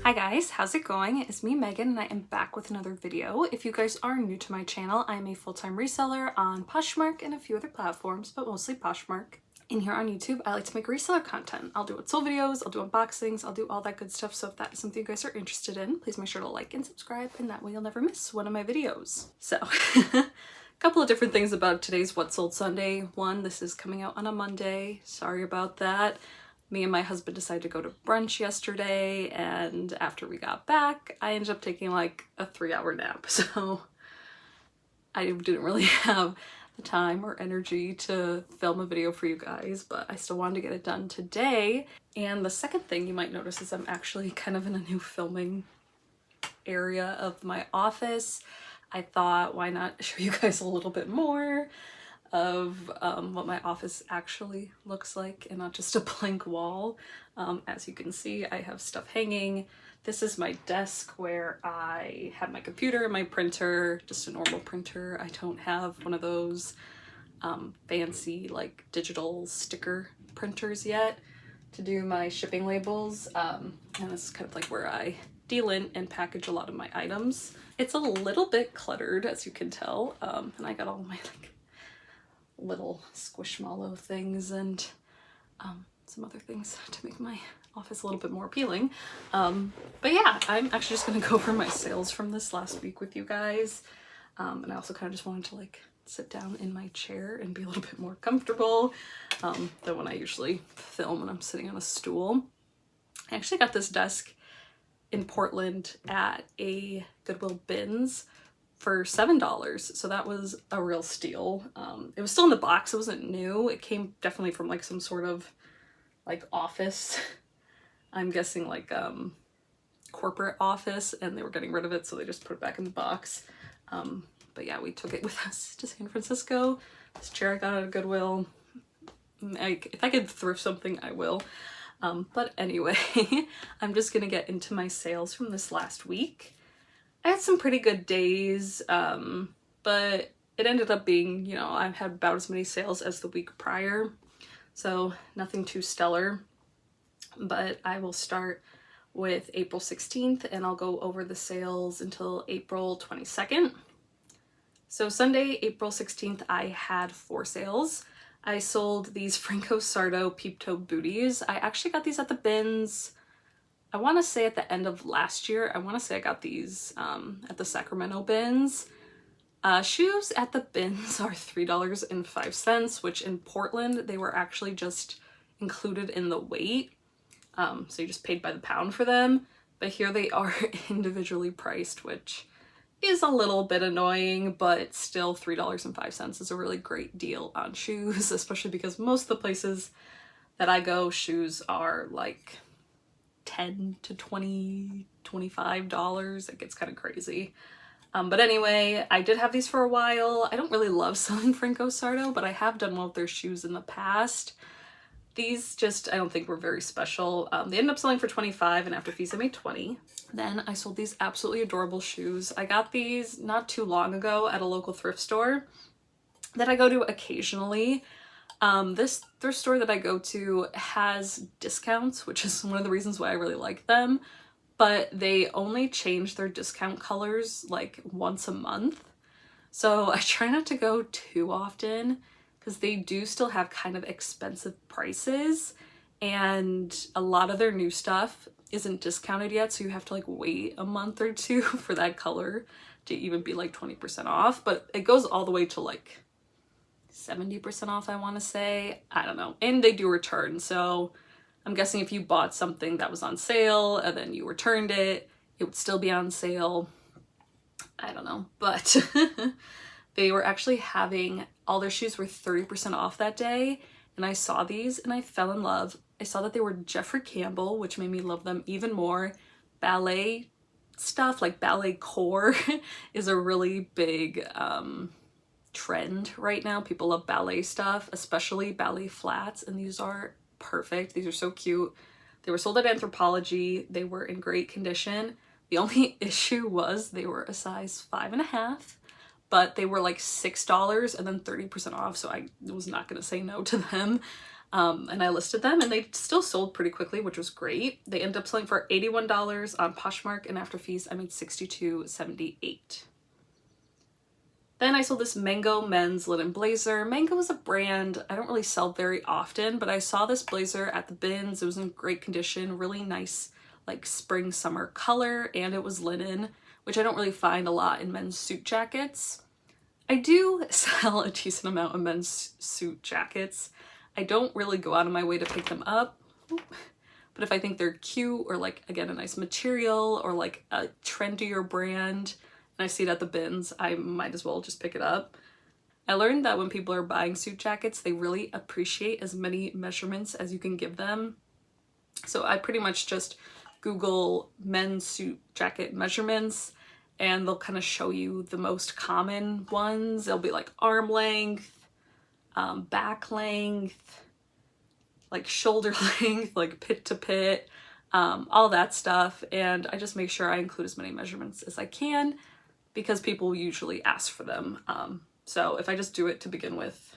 Hi guys, how's it going? It's me, Megan, and I am back with another video. If you guys are new to my channel, I am a full-time reseller on Poshmark and a few other platforms, but mostly Poshmark. And here on YouTube, I like to make reseller content. I'll do sold videos, I'll do unboxings, I'll do all that good stuff. So if that is something you guys are interested in, please make sure to like and subscribe, and that way you'll never miss one of my videos. So, a couple of different things about today's What Sold Sunday. One, this is coming out on a Monday. Sorry about that. Me and my husband decided to go to brunch yesterday, and after we got back, I ended up taking like a 3-hour nap. So I didn't really have the time or energy to film a video for you guys, but I still wanted to get it done today. And the second thing you might notice is I'm actually kind of in a new filming area of my office. I thought, why not show you guys a little bit more of what my office actually looks like and not just a blank wall. As you can see, I have stuff hanging. This is my desk where I have my computer and my printer, just a normal printer. I don't have one of those fancy like digital sticker printers yet to do my shipping labels. And this is kind of like where I delint and package a lot of my items. It's a little bit cluttered, as you can tell, and I got all my like little squishmallow things and some other things to make my office a little bit more appealing. But yeah, I'm actually just gonna go over my sales from this last week with you guys. And I also kind of just wanted to like sit down in my chair and be a little bit more comfortable than when I usually film when I'm sitting on a stool. I actually got this desk in Portland at a Goodwill bins for $7, so that was a real steal. It was still in the box, it wasn't new. It came definitely from like some sort of like office, I'm guessing like corporate office, and they were getting rid of it, so they just put it back in the box. But yeah, we took it with us to San Francisco. This chair I got at Goodwill. If I could thrift something, I will. But anyway, I'm just gonna get into my sales from this last week. I had some pretty good days, but it ended up being, you know, I've had about as many sales as the week prior, so nothing too stellar. But I will start with April 16th and I'll go over the sales until April 22nd. So Sunday, April 16th, I had 4 sales. I sold these FrancoSardo peep toe booties. I actually got these at the bins, I want to say at the end of last year. I want to say I got these at the Sacramento bins. Shoes at the bins are $3.05, which in Portland, they were actually just included in the weight. So you just paid by the pound for them. But here they are individually priced, which is a little bit annoying, but still $3.05 is a really great deal on shoes, especially because most of the places that I go, shoes are like $10 to $20, $25. It gets kind of crazy. But anyway, I did have these for a while. I don't really love selling FrancoSardo, but I have done well with their shoes in the past. These just, I don't think were very special. They ended up selling for $25, and after fees I made $20. Then I sold these absolutely adorable shoes. I got these not too long ago at a local thrift store that I go to occasionally. This thrift store that I go to has discounts, which is one of the reasons why I really like them, but they only change their discount colors like once a month. So I try not to go too often because they do still have kind of expensive prices, and a lot of their new stuff isn't discounted yet, so you have to like wait a month or two for that color to even be like 20% off, but it goes all the way to like 70% off, I want to say. I don't know. And they do return, so I'm guessing if you bought something that was on sale and then you returned it, it would still be on sale. I don't know, but they were actually having, all their shoes were 30% off that day, and I saw these and I fell in love. I saw that they were Jeffrey Campbell, which made me love them even more. Ballet stuff, like ballet core is a really big trend right now. People love ballet stuff, especially ballet flats, and these are perfect. These are so cute. They were sold at Anthropologie. They were in great condition. The only issue was they were a size 5.5, but they were like $6 and then 30% off, so I was not going to say no to them. and I listed them and they still sold pretty quickly, which was great. They ended up selling for $81 on Poshmark, and after fees I made $62.78. Then I sold this Mango men's linen blazer. Mango is a brand I don't really sell very often, but I saw this blazer at the bins. It was in great condition, really nice like spring summer color, and it was linen, which I don't really find a lot in men's suit jackets. I do sell a decent amount of men's suit jackets. I don't really go out of my way to pick them up, but if I think they're cute or like, again, a nice material or like a trendier brand and I see it at the bins, I might as well just pick it up. I learned that when people are buying suit jackets, they really appreciate as many measurements as you can give them. So I pretty much just Google men's suit jacket measurements, and they'll kind of show you the most common ones. They'll be like arm length, back length, like shoulder length, like pit to pit, all that stuff. And I just make sure I include as many measurements as I can because people usually ask for them. So if I just do it to begin with,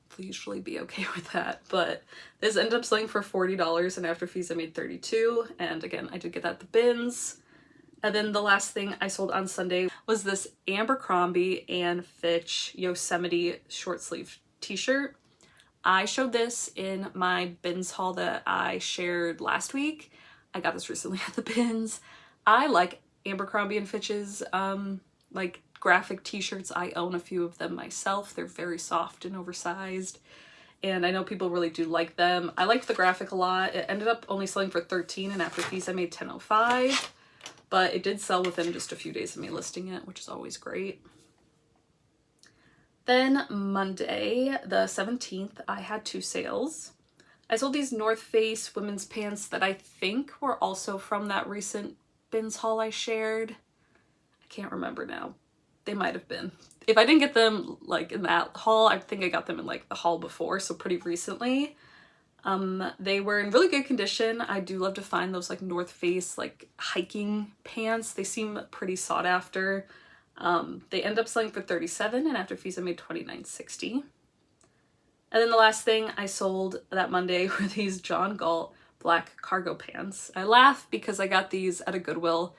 they'll usually be okay with that. But this ended up selling for $40, and after fees I made $32. And again, I did get that at the bins. And then the last thing I sold on Sunday was this Abercrombie and Fitch Yosemite short sleeve t-shirt. I showed this in my bins haul that I shared last week. I got this recently at the bins. I like Abercrombie and Fitch's like graphic t-shirts. I own a few of them myself. They're very soft and oversized, and I know people really do like them. I liked the graphic a lot. It ended up only selling for $13, and after fees I made $10.05, but it did sell within just a few days of me listing it, which is always great. Then Monday, the 17th, I had 2 sales. I sold these North Face women's pants that I think were also from that recent bins haul I shared. I can't remember now. They might have been. If I didn't get them like in that haul, I think I got them in like the haul before, so pretty recently. They were in really good condition. I do love to find those like North Face like hiking pants. They seem pretty sought after. They end up selling for $37, and after fees I made $29.60. And then the last thing I sold that Monday were these John Galt black cargo pants. I laugh because I got these at a Goodwill.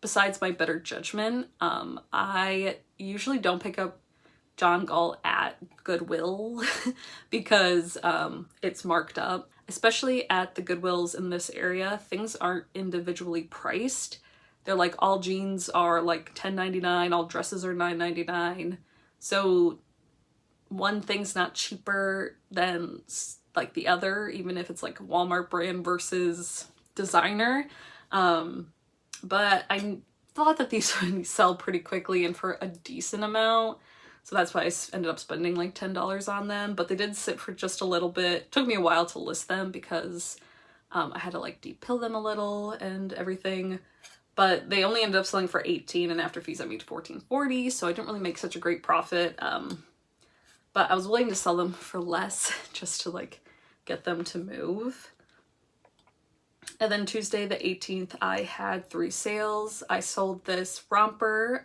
Besides my better judgment, I usually don't pick up John Galt at Goodwill because it's marked up. Especially at the Goodwills in this area, things aren't individually priced. They're like all jeans are like $10.99, all dresses are $9.99. So one thing's not cheaper than like the other, even if it's like Walmart brand versus designer. But I thought that these would sell pretty quickly and for a decent amount. So that's why I ended up spending like $10 on them. But they did sit for just a little bit. It took me a while to list them because I had to like depill them a little and everything. But they only ended up selling for $18, and after fees I made $14.40, so I didn't really make such a great profit. But I was willing to sell them for less just to like get them to move. And then Tuesday the 18th, I had 3 sales. I sold this romper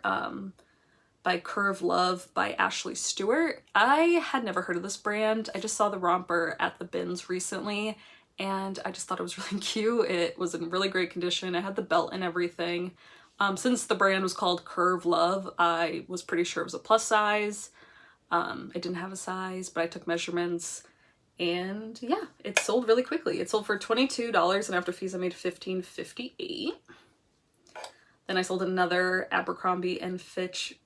by Curve Love by Ashley Stewart. I had never heard of this brand. I just saw the romper at the bins recently, and I just thought it was really cute. It was in really great condition. It had the belt and everything. Since the brand was called Curve Love, I was pretty sure it was a plus size. I didn't have a size, but I took measurements, and yeah, it sold really quickly. It sold for $22, and after fees I made $15.58. Then I sold another Abercrombie and Fitch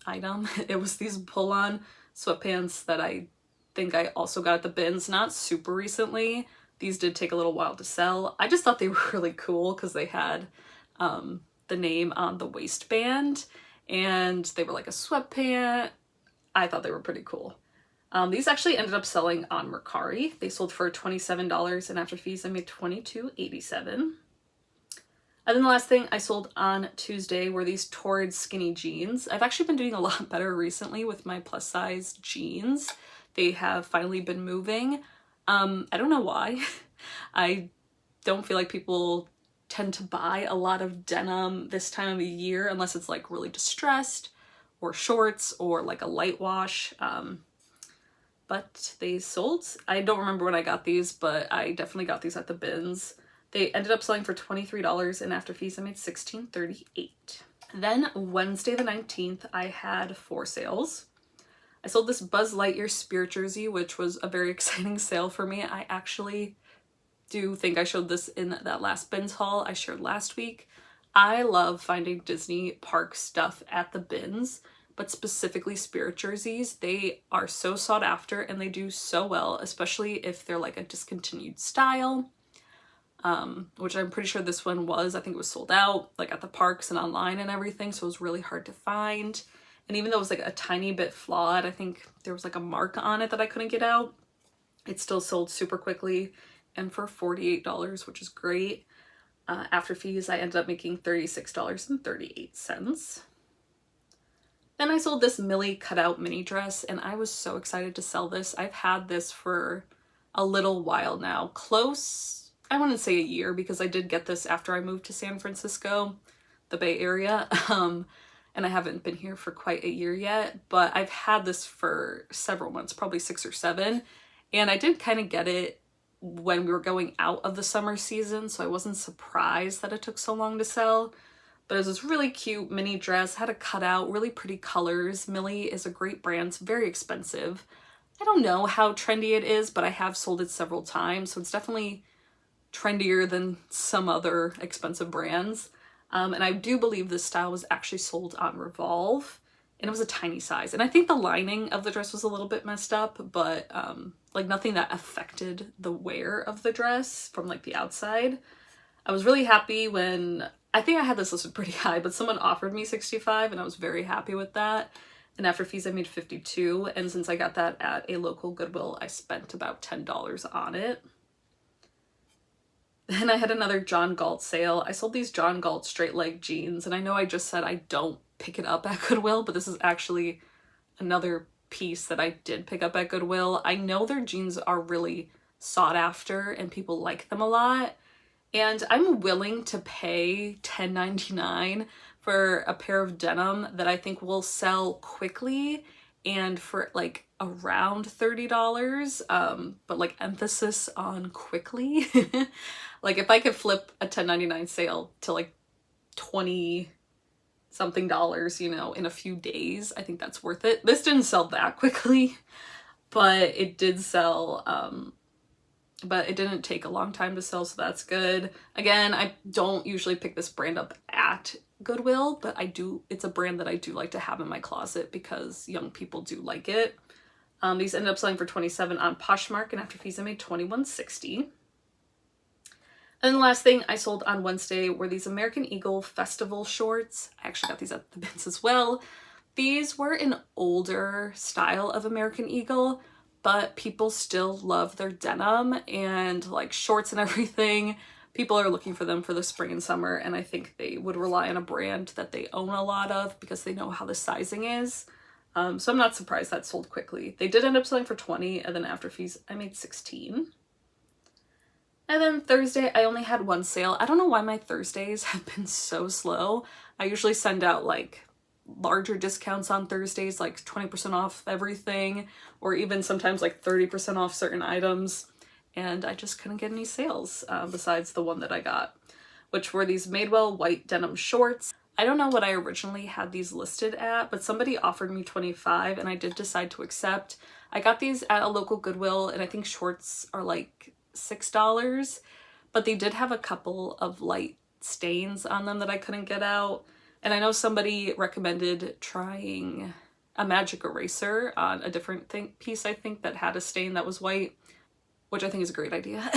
item. It was these pull-on sweatpants that I think I also got at the bins, not super recently. These did take a little while to sell. I just thought they were really cool because they had the name on the waistband, and they were like a sweatpant. I thought they were pretty cool. These actually ended up selling on Mercari. They sold for $27, and after fees I made $22.87. And then the last thing I sold on Tuesday were these Torrid skinny jeans. I've actually been doing a lot better recently with my plus size jeans. They have finally been moving. I don't know why. I don't feel like people tend to buy a lot of denim this time of the year unless it's like really distressed or shorts or like a light wash. but they sold. I don't remember when I got these, but I definitely got these at the bins. They ended up selling for $23, and after fees I made $16.38. Then Wednesday the 19th, I had 4 sales. I sold this Buzz Lightyear Spirit jersey, which was a very exciting sale for me. I actually do think I showed this in that last bins haul I shared last week. I love finding Disney park stuff at the bins, but specifically Spirit jerseys. They are so sought after and they do so well, especially if they're like a discontinued style. Which I'm pretty sure this one was. I think it was sold out like at the parks and online and everything, so it was really hard to find. And even though it was like a tiny bit flawed, I think there was like a mark on it that I couldn't get out, it still sold super quickly and for $48, which is great. After fees, I ended up making $36.38. Then I sold this Millie cutout mini dress, and I was so excited to sell this. I've had this for a little while now, close, I wouldn't say a year, because I did get this after I moved to San Francisco, the Bay Area, and I haven't been here for quite a year yet, but I've had this for several months, probably 6 or 7, and I did kind of get it when we were going out of the summer season, so I wasn't surprised that it took so long to sell. But it was this really cute mini dress, had a cutout, really pretty colors. Millie is a great brand, it's very expensive. I don't know how trendy it is, but I have sold it several times, so it's definitely trendier than some other expensive brands. And I do believe this style was actually sold on Revolve, and it was a tiny size. And I think the lining of the dress was a little bit messed up, but like nothing that affected the wear of the dress from like the outside. I was really happy when, I think I had this listed pretty high, but someone offered me $65 and I was very happy with that. And after fees I made $52, and since I got that at a local Goodwill, I spent about $10 on it. Then I had another John Galt sale. I sold these John Galt straight leg jeans, and I know I just said I don't pick it up at Goodwill, but this is actually another piece that I did pick up at Goodwill. I know their jeans are really sought after and people like them a lot, and I'm willing to pay $10.99 for a pair of denim that I think will sell quickly and for like around $30, but like emphasis on quickly. Like if I could flip a $10.99 sale to like 20 something dollars, you know, in a few days, I think that's worth it. This didn't sell that quickly, but it did sell, but it didn't take a long time to sell, so that's good. Again, I don't usually pick this brand up at Goodwill, but I do, it's a brand that I do like to have in my closet because young people do like it. These ended up selling for $27 on Poshmark, and after fees I made $21.60. And the last thing I sold on Wednesday were these American Eagle Festival shorts. I actually got these at the bins as well. These were an older style of American Eagle, but people still love their denim and like shorts and everything. People are looking for them for the spring and summer, and I think they would rely on a brand that they own a lot of because they know how the sizing is. So I'm not surprised that sold quickly. They did end up selling for $20, and then after fees I made $16. And then Thursday, I only had 1 sale. I don't know why my Thursdays have been so slow. I usually send out like larger discounts on Thursdays, like 20% off everything, or even sometimes like 30% off certain items. And I just couldn't get any sales besides the one that I got, which were these Madewell white denim shorts. I don't know what I originally had these listed at, but somebody offered me $25 and I did decide to accept. I got these at a local Goodwill, and I think shorts are like $6, but they did have a couple of light stains on them that I couldn't get out. And I know somebody recommended trying a magic eraser on a different piece, I think, that had a stain that was white, which I think is a great idea.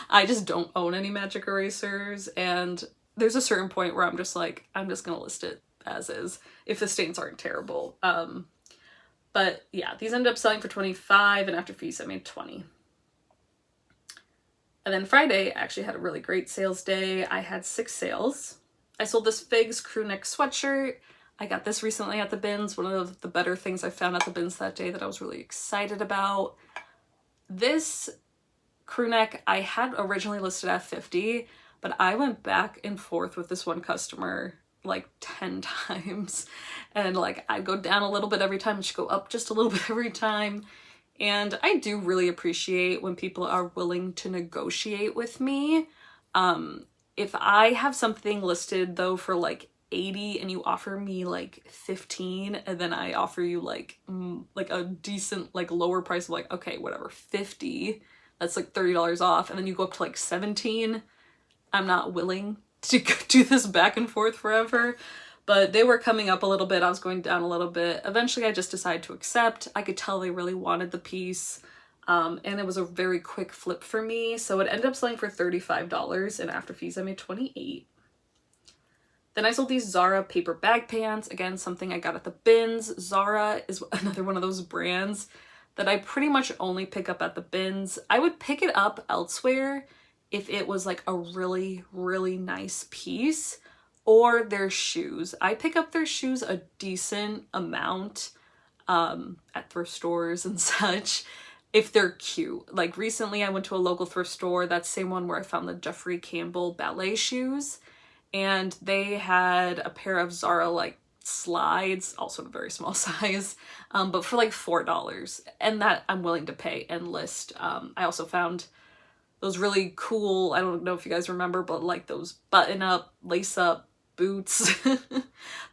I just don't own any magic erasers, and there's a certain point where I'm just like, I'm just gonna list it as is if the stains aren't terrible. But yeah, these ended up selling for $25, and after fees I made $20. And then Friday, I actually had a really great sales day. I had 6 sales. I sold this Figs Crewneck Sweatshirt. I got this recently at the bins, one of the better things I found at the bins that day that I was really excited about. This crewneck I had originally listed at $50, but I went back and forth with this one customer like 10 times. And like I'd go down a little bit every time and she'd go up just a little bit every time. And I do really appreciate when people are willing to negotiate with me. If I have something listed though for like 80 and you offer me like 15, and then I offer you like a decent like lower price of like, okay, whatever, 50, that's like $30 off, and then you go up to like 17, I'm not willing to do this back and forth forever. But they were coming up a little bit, I was going down a little bit. Eventually I just decided to accept. I could tell they really wanted the piece, and it was a very quick flip for me. So it ended up selling for $35, and after fees I made $28. Then I sold these Zara paper bag pants. Again, something I got at the bins. Zara is another one of those brands that I pretty much only pick up at the bins. I would pick it up elsewhere if it was like a really, really nice piece, or their shoes. I pick up their shoes a decent amount at thrift stores and such if they're cute. Like recently I went to a local thrift store, that same one where I found the Jeffrey Campbell ballet shoes, and they had a pair of Zara like slides, also a very small size, but for like $4, and that I'm willing to pay and list. I also found those really cool, I don't know if you guys remember, but like those button up, lace up boots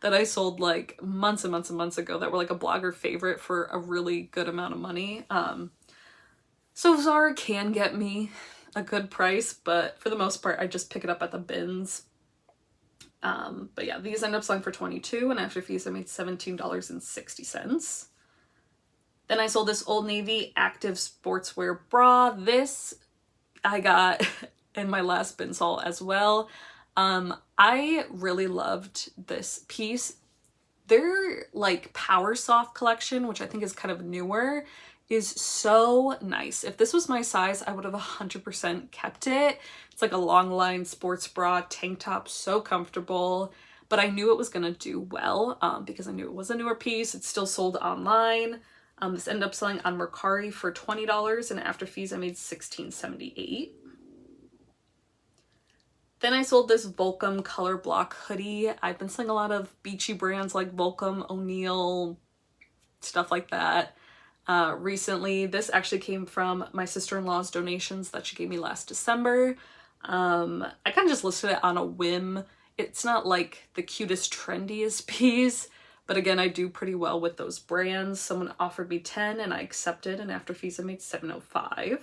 that I sold like months and months and months ago that were like a blogger favorite for a really good amount of money. So Zara can get me a good price, but for the most part I just pick it up at the bins. But yeah, these end up selling for $22, and after fees I made $17.60. Then I sold this Old Navy active sportswear bra. This I got in my last bin haul as well. I really loved this piece. Their like Power Soft collection, which I think is kind of newer, is so nice. If this was my size, I would have 100% kept it. It's like a long line sports bra, tank top, so comfortable. But I knew it was gonna do well because I knew it was a newer piece. It's still sold online. This ended up selling on Mercari for $20, and after fees I made $16.78. Then I sold this Volcom color block hoodie. I've been selling a lot of beachy brands like Volcom, O'Neill, stuff like that. Recently, this actually came from my sister-in-law's donations that she gave me last December. I kind of just listed it on a whim. It's not like the cutest, trendiest piece, but again, I do pretty well with those brands. Someone offered me 10 and I accepted, and after fees I made $7.05.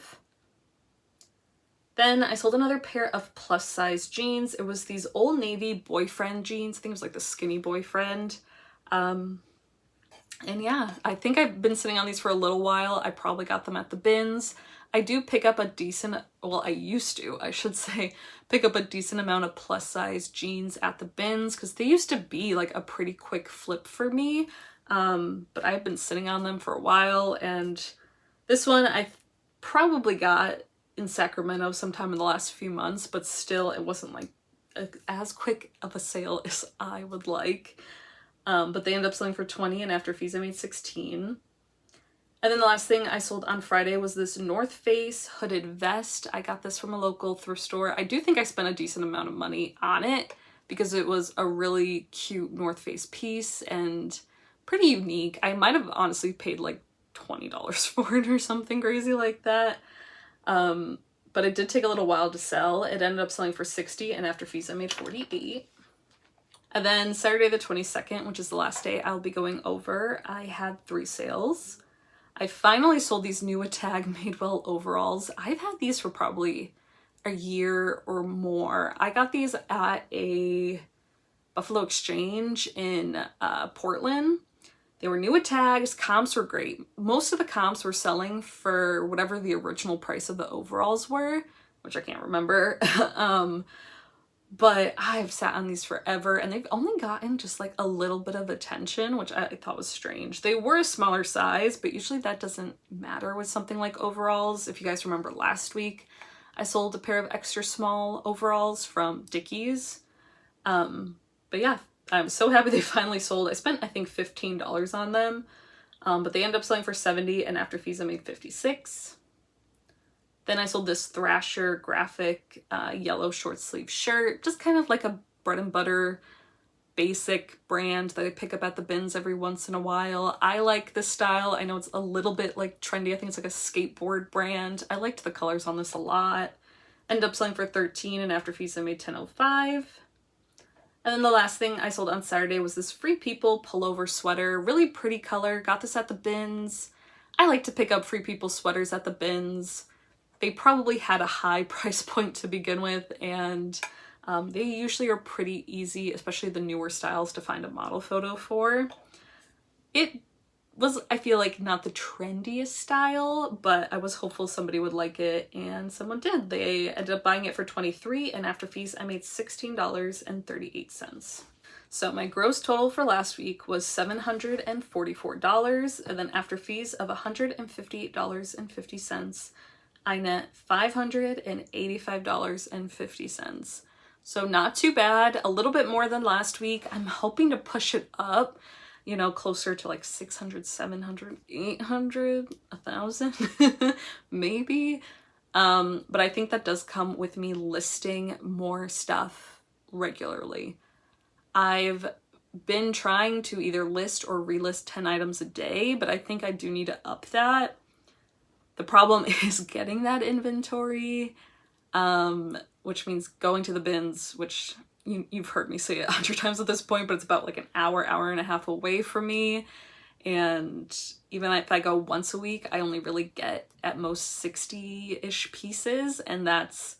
Then I sold another pair of plus size jeans. It was these Old Navy boyfriend jeans. I think it was like the skinny boyfriend. And yeah, I think I've been sitting on these for a little while. I probably got them at the bins. I do pick up a decent, well, I used to, I should say, pick up a decent amount of plus size jeans at the bins because they used to be like a pretty quick flip for me. But I've been sitting on them for a while, and this one I probably got in Sacramento sometime in the last few months, but still it wasn't like as quick of a sale as I would like. But they ended up selling for $20, and after fees I made $16. And then the last thing I sold on Friday was this North Face hooded vest. I got this from a local thrift store. I do think I spent a decent amount of money on it because it was a really cute North Face piece and pretty unique. I might have honestly paid like $20 for it or something crazy like that. But it did take a little while to sell. It ended up selling for $60, and after fees I made $48. And then Saturday the 22nd, which is the last day I'll be going over, I had 3 sales. I finally sold these new Tag Madewell overalls. I've had these for probably a year or more. I got these at a Buffalo Exchange in Portland. They were new at tags. Comps were great. Most of the comps were selling for whatever the original price of the overalls were, which I can't remember. But I've sat on these forever, and they've only gotten just like a little bit of attention, which I thought was strange. They were a smaller size, but usually that doesn't matter with something like overalls. If you guys remember last week, I sold a pair of extra small overalls from Dickies. But yeah, I'm so happy they finally sold. I spent, I think, $15 on them, but they ended up selling for $70, and after fees I made $56. Then I sold this Thrasher Graphic yellow short sleeve shirt, just kind of like a bread and butter basic brand that I pick up at the bins every once in a while. I like this style. I know it's a little bit like trendy. I think it's like a skateboard brand. I liked the colors on this a lot. Ended up selling for $13 and after fees I made $10.05. And then the last thing I sold on Saturday was this Free People pullover sweater. Really pretty color. Got this at the bins. I like to pick up Free People sweaters at the bins. They probably had a high price point to begin with, and they usually are pretty easy, especially the newer styles, to find a model photo for. It was, I feel like, not the trendiest style, but I was hopeful somebody would like it, and someone did. They ended up buying it for $23, and after fees I made $16.38. So my gross total for last week was $744, and then after fees of $158.50, I net $585.50. So not too bad, a little bit more than last week. I'm hoping to push it up, you know, closer to like 600, 700, 800, 1,000, maybe. But I think that does come with me listing more stuff regularly. I've been trying to either list or relist 10 items a day, but I think I do need to up that. The problem is getting that inventory, which means going to the bins, which you've heard me say it 100 times at this point, but it's about like an hour, hour and a half away from me. And even if I go once a week, I only really get at most 60-ish pieces, and that's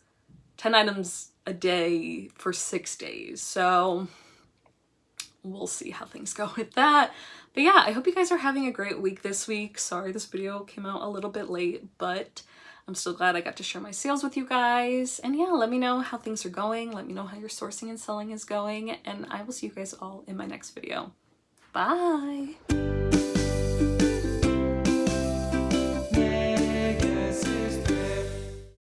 10 items a day for 6 days. So we'll see how things go with that. But yeah, I hope you guys are having a great week this week. Sorry this video came out a little bit late, but I'm still glad I got to share my sales with you guys. And yeah, let me know how things are going. Let me know how your sourcing and selling is going. And I will see you guys all in my next video. Bye!